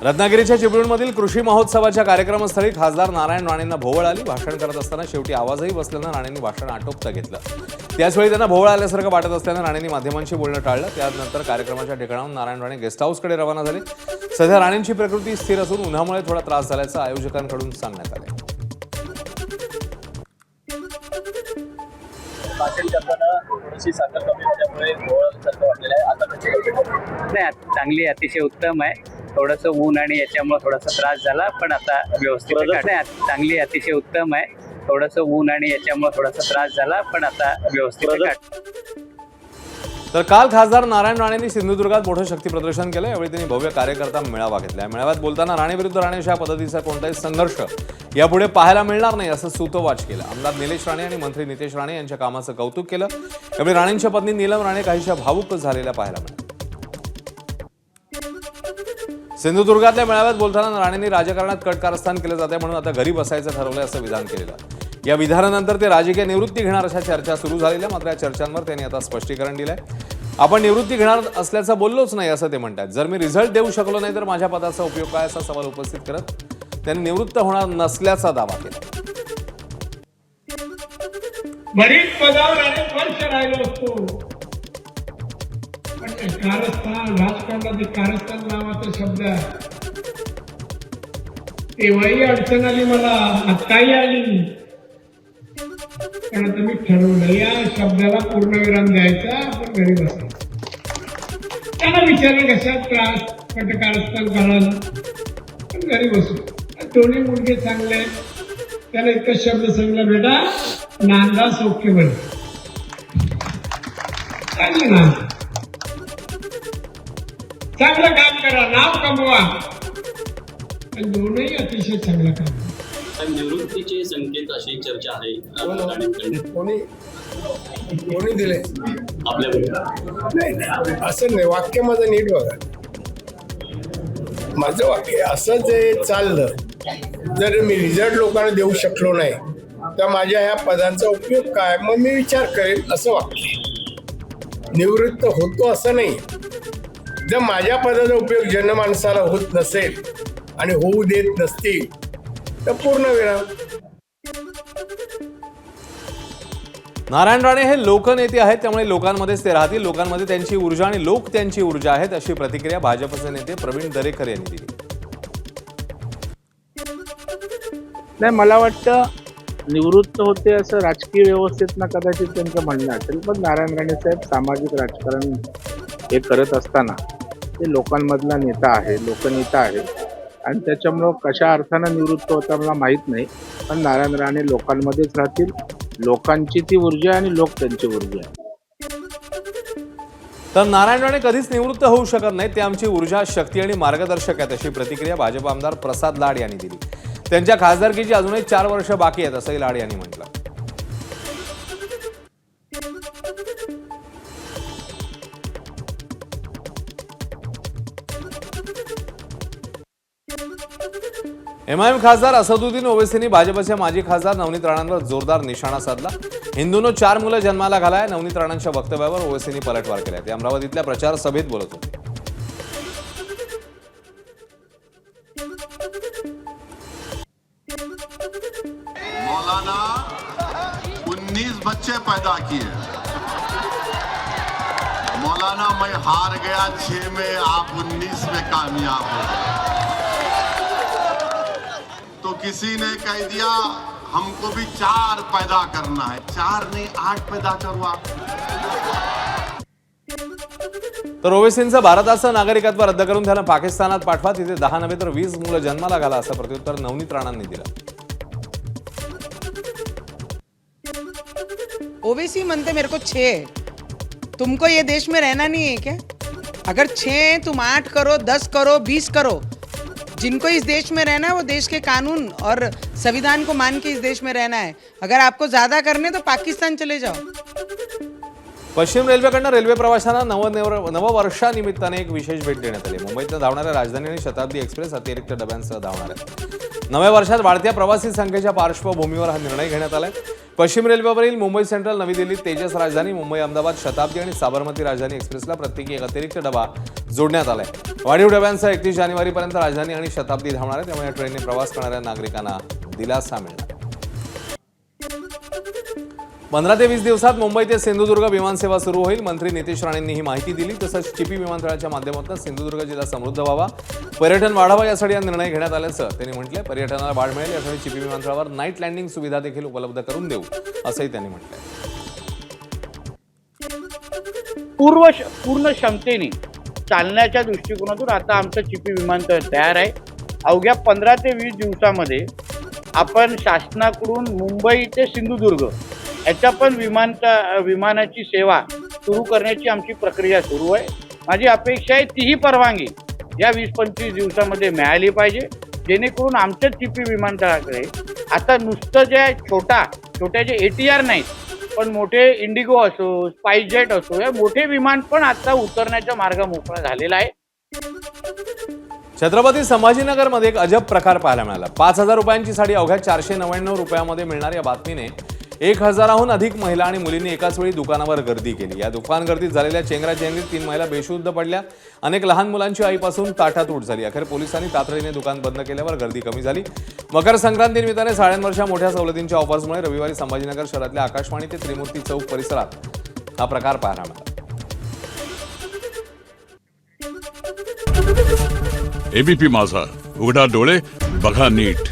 रत्नागिरीच्या चिपळूणमधील कृषी महोत्सवाच्या कार्यक्रमस्थळी खासदार नारायण राणेंना भोवळ आली। भाषण करत असताना शेवटी आवाजही बसल्यानं राणेंनी भाषण आटोपता घेतलं। त्याचवेळी त्यांना भोवळ आल्यासारखं वाटत असल्यानं राणेंनी माध्यमांशी बोलणं टाळलं। त्यानंतर कार्यक्रमाच्या ठिकाणाहून नारायण राणे गेस्ट हाऊसकडे रवाना झाले। सध्या राणेंची प्रकृती स्थिर असून उन्हामुळे थोडा त्रास झाल्याचं आयोजकांकडून सांगण्यात आलं। भाषण करताना थोडीशी साखर कमी झाल्यामुळे भोवळासारखं वाटलेलं आहे। आता कशी नाही, चांगली अतिशय उत्तम आहे। थोडंसं ऊन आणि याच्यामुळे थोडासा त्रास झाला, पण आता व्यवस्थित आहे। चांगली अतिशय उत्तम आहे। थोडंसं ऊन आणि याच्यामुळे थोडासा त्रास झाला, पण आता व्यवस्थित आहे। तर काल खासदार नारायण राणेंनी सिंधुदुर्गात मोठं शक्ती प्रदर्शन केलं। यावेळी त्यांनी भव्य कार्यकर्ता मेळावा घेतला। मेळाव्यात बोलताना राणे विरुद्ध राणे अशा पद्धतीचा कोणताही संघर्ष यापुढे पाहायला मिळणार नाही असं सूतोवाच केलं। आमदार निलेश राणे आणि मंत्री नितेश राणे यांच्या कामाचं कौतुक केलं। यावेळी राणेंच्या पत्नी नीलम राणे काहीशा भावुक झालेल्या पाहायला मिळाल्या। सिंधुदुर्गातल्या मेळाव्यात बोलताना राणेंनी राजकारणात कट कारस्थान केलं जाते म्हणून आता घरी बसायचं ठरवलंय असं विधान केलेलं। या विधानानंतर ते राजकीय निवृत्ती घेणार अशा चर्चा सुरू झालेल्या। मात्र या चर्चांवर त्यांनी आता स्पष्टीकरण दिलंय। आपण निवृत्ती घेणार असल्याचं बोललोच नाही असं ते म्हणतात। जर मी रिझल्ट देऊ शकलो नाही तर माझ्या पदाचा उपयोग काय असा सवाल उपस्थित करत त्यांनी निवृत्त होणार नसल्याचा दावा केला। बरीच पदावर अनेक वर्ष राहिलो असतो, पण कारस्थान राजकारणात कारस्थान नावाचा शब्द तेव्हाही अडचण आली, मला आत्ताही आली, पण आता मी ठरवलं या शब्दाला पूर्णविराम द्यायचा, आपण घरी बसायचं। त्यांना विचारलं कशात त्रास, पण कारस्थान करायला, पण घरी बसू। दोन्ही मुलगे चांगले, त्याला एकच शब्द सांगला, बेटा नांदा सौख्य बन, चांगलं ना, चांगलं काम करा, नाव कमवा, आणि दोनही अतिशय चांगलं काम। निवृत्तीचे संकेत अशी चर्चा आहे कोणी दिले आपल्याकडे। नाही, असं नाही, वाक्य माझं नीट बघा। माझं वाक्य असं जे चाललं, जर मी रिझल्ट लोकांना देऊ शकलो नाही तर माझ्या ह्या पदांचा उपयोग काय, मग मी विचार करेन असं वाक्य। निवृत्त होतो असं नाही। जर माझ्या पदाचा उपयोग जनमानसाला होत नसेल आणि होऊ देत नसतील तर पूर्णविराम। नारायण राणे हे लोकनेते आहेत, त्यामुळे लोकांमध्येच ते राहतील। लोकांमध्ये त्यांची ऊर्जा आणि लोक त्यांची ऊर्जा आहेत अशी प्रतिक्रिया भाजपचे नेते प्रवीण दरेकर यांनी दिली। नाही, मला वाटतं निवृत्त होते असं राजकीय व्यवस्थेतनं कदाचित त्यांचं म्हणणं असेल, पण नारायण राणे साहेब सामाजिक राजकारण हे करत असताना ते लोकांमधला नेता आहे, लोकनेता आहे, आणि त्याच्यामुळं कशा अर्थानं निवृत्त होता मला माहीत नाही, पण नारायण राणे लोकांमध्येच राहतील। लोकांची ती ऊर्जा आणि लोक त्यांची ऊर्जा आहे। तर नारायण राणे कधीच निवृत्त होऊ शकत नाही, ते आमची ऊर्जा, शक्ती आणि मार्गदर्शक आहेत अशी प्रतिक्रिया भाजप आमदार प्रसाद लाड यांनी दिली। त्यांच्या खासदारकीची अजूनही 4 वर्ष बाकी आहेत असंही लाड यांनी म्हटलं। एमआयएम खासदार असदुद्दीन ओवैसींनी भाजपच्या माजी खासदार नवनीत राणांवर जोरदार निशाणा साधला। हिंदूनं 4 मुलं जन्माला घालाय, नवनीत राणांच्या वक्तव्यावर ओवैसींनी पलटवार केलाय। ते अमरावतीतल्या प्रचार सभेत बोलत होते। मौलाना 19 बच्चे पैदा किए। मौलाना मैं हार गया 6 में, आप 19 में कामयाब हो गए। तो किसी ने कह दिया हमको भी 4 पैदा करना है, 4 नहीं 8 पैदा करवा। तर ओवैसींचं भारताचं नागरिकत्व रद्द करून त्यांना पाकिस्तानात पाठवा, तिथे 10 नव्हे तर 20 मुलं जन्माला घाला असं प्रत्युत्तर नवनीत राणांनी दिलं। ओवैसी मनते मेरे को 6, तुमको ये देश में रहना नहीं है क्या? अगर 6 तुम 8 करो, 10 करो, 20 करो, जिनको इस देश में रहना है वो देश के कानून और संविधान को मान के इस देश में रहना है। अगर आपको ज्यादा करने तो पाकिस्तान चले जाओ। पश्चिम रेल्वेकडनं रेल्वे प्रवाशांना नववर्षानिमित्ताने एक विशेष भेट देण्यात आली। मुंबईतनं धावणाऱ्या राजधानी आणि शताब्दी एक्सप्रेस अतिरिक्त डब्यांसह धावणार आहे। नव्या वर्षात वाढत्या प्रवासी संख्येच्या पार्श्वभूमीवर हा निर्णय घेण्यात आलाय। पश्चिम रेल्वेवरील मुंबई सेंट्रल, नवी दिल्ली तेजस राजधानी, मुंबई अहमदाबाद शताब्दी आणि साबरमती राजधानी एक्सप्रेसला प्रत्येकी एक अतिरिक्त डबा जोडण्यात आलाय. वाढीव डब्यांसह 31 जानेवारीपर्यंत राजधानी आणि शताब्दी धावणार आहे, त्यामुळे या ट्रेनने प्रवास करणाऱ्या नागरिकांना दिलासा मिळणार. 15 ते 20 दिवसात मुंबई ते सिंधुदुर्ग विमानसेवा सुरू होईल. मंत्री नितेश राणेंनी ही माहिती दिली. तसंच चिपी विमानतळाच्या माध्यमातून सिंधुदुर्ग जिल्हा समृद्ध व्हावा, पर्यटन वाढावा यासाठी हा निर्णय घेण्यात आल्याचं त्यांनी म्हटलंय. पर्यटनाला वाढ मिळेल यासाठी चिपी विमानतळावर नाईट लँडिंग सुविधा देखील उपलब्ध करून देऊ असंही त्यांनी म्हटलंय. पूर्ण क्षमतेने चालण्याच्या दृष्टिकोनातून आता आमचं चिपी विमानतळ तयार आहे. अवघ्या 15 ते 20 दिवसामध्ये आपण शासनाकडून मुंबई ते सिंधुदुर्ग याच्या पण विमानाची सेवा सुरू करण्याची आमची प्रक्रिया सुरू आहे. माझी अपेक्षा आहे तीही परवानगी या 20-25 दिवसामध्ये मिळाली पाहिजे, जेणेकरून आमच्या चिपी विमानतळाकडे आता नुसतं जे छोट्या जे ATR नाहीत, पण मोठे इंडिगो असो, स्पाइसजेट असो, या मोठे विमान पण आता उतरण्याचा मार्ग मोकळा झालेला आहे. छत्रपती संभाजीनगरमध्ये एक अजब प्रकार पाहायला मिळाला. 5,000 रुपयांची साडी अवघ्या 499 रुपयामध्ये मिळणार या बातमीने 1,000हून अधिक महिला आणि मुलींनी एकाच वेळी दुकानावर गर्दी केली. या दुकान गर्दीत झालेल्या चेंगराचेंगरीत 3 महिला बेशुद्ध पडल्या. अनेक लहान मुलांची आईपासून ताटातूट झाली. अखेर पोलिसांनी तातडीने दुकान बंद केल्यावर गर्दी कमी झाली. मकर संक्रांतीनिमित्ताने साड्यांवरच्या मोठ्या सवलतींच्या ऑफर्समुळे रविवारी संभाजीनगर शहरातल्या आकाशवाणी ते त्रिमूर्ती चौक परिसरात हा प्रकार पाहायला मिळाला. एबीपी माझा, उघडा डोळे बघा नीट.